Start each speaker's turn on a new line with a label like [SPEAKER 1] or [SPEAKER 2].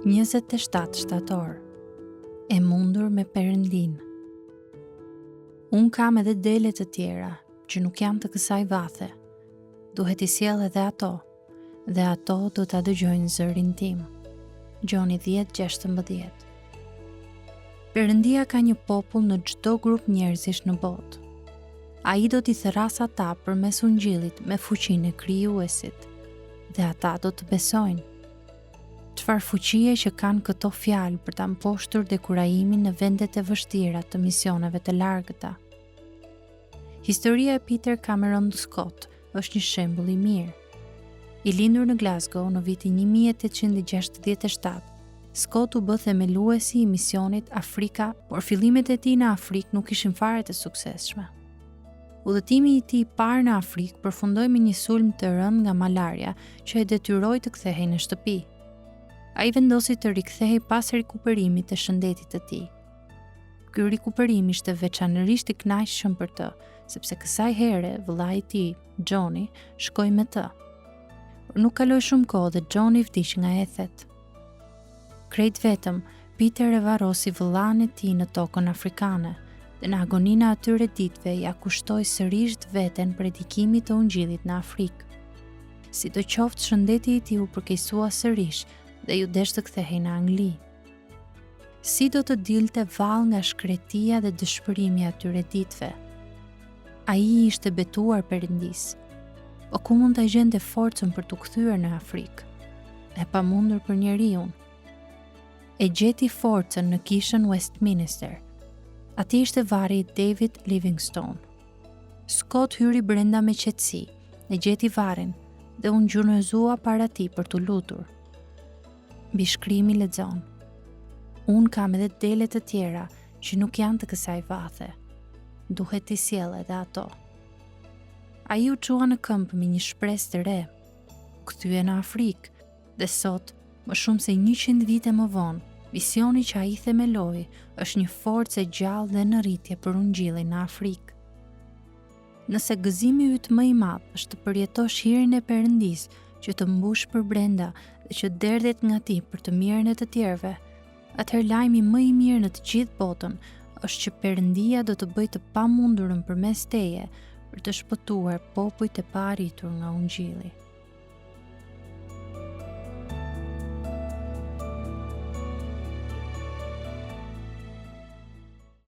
[SPEAKER 1] 27 shtator. E mundur me Perëndin. Unë kam edhe dele të tjera që nuk janë të kësaj vathe. Duhet I sjell edhe ato, dhe ato do ta dëgjojnë zërin tim. Gjoni 10:16. Perëndia ka një popull në çdo grup njerëzish në botë. Ai do t'i therras ata përmes ungjillit me fuqinë e krijuesit, dhe ata do të besojnë. Çfarë fuqie që kanë këto fjalë për ta mposhtur dekurajimin në vendet e vështira të misioneve të largëta. Historia e Peter Cameron Scott është një shembull I mirë. I lindur në Glasgow në vitin 1867, Scott u bë themeluesi I misionit Afrika, por fillimet e tij në Afrikë nuk ishin fare të suksesshme. Udhëtimi I tij I parë në Afrikë përfundoi me një sulm të rënd nga malaria që e detyroi të kthehej në shtëpi. Ai vendosi të rikthehej pas rikuperimit të shëndetit të tij. Ky rikuperim ishte veçanërisht I kënaqshëm për të, sepse kësaj here vëllai I tij, Johnny, shkoi me të. Por nuk kaloi shumë kohë dhe Johnny vdiq nga ethet. Krejt vetëm, Peter e varrosi vëllain e tij në tokën afrikane, dhe në agoninë e atyre ditëve ja kushtoi sërish veten predikimit të ungjillit në Afrikë. Sidoqoftë shëndeti I tij u përkeqësua sërish dhe ju desh të kthehej në Angli. Si do të dilte vallë nga shkretia dhe dëshpërimi I atyre ditëve? Ai ishte betuar Perëndis. Po ku mund ta gjente forcën për t'u kthyer në Afrikë? E pamundur për njeriu. E gjeti forcën në kishën Westminster. Ati ishte varri I David Livingstone. Scott hyri brenda me qetësi, e gjeti varrin dhe u ngjyrnëzua para tij për t'u lutur. Mbi shkrimi lexon: Unë kam edhe dele të tjera që nuk janë të kësaj vathe. Duhet t'i sjell edhe ato. Ai u çua në këmbë me një shpresë të re. Kthye në Afrikë dhe sot, më shumë se 100 vite më vonë, visioni që ai themeloi është një forcë e gjallë dhe në rritje për ungjillin në Afrikë. Nëse gëzimi yt më I madh është të përjetosh hirin e Perëndis që të mbush për brenda dhe që derdhet nga ti për të mirën e të tjerëve, atëherë lajmi më I mirë në të gjithë botën është që Perëndia do të bëjë të pamundurën përmes teje për të shpëtuar popujt e pa arritur nga ungjilli.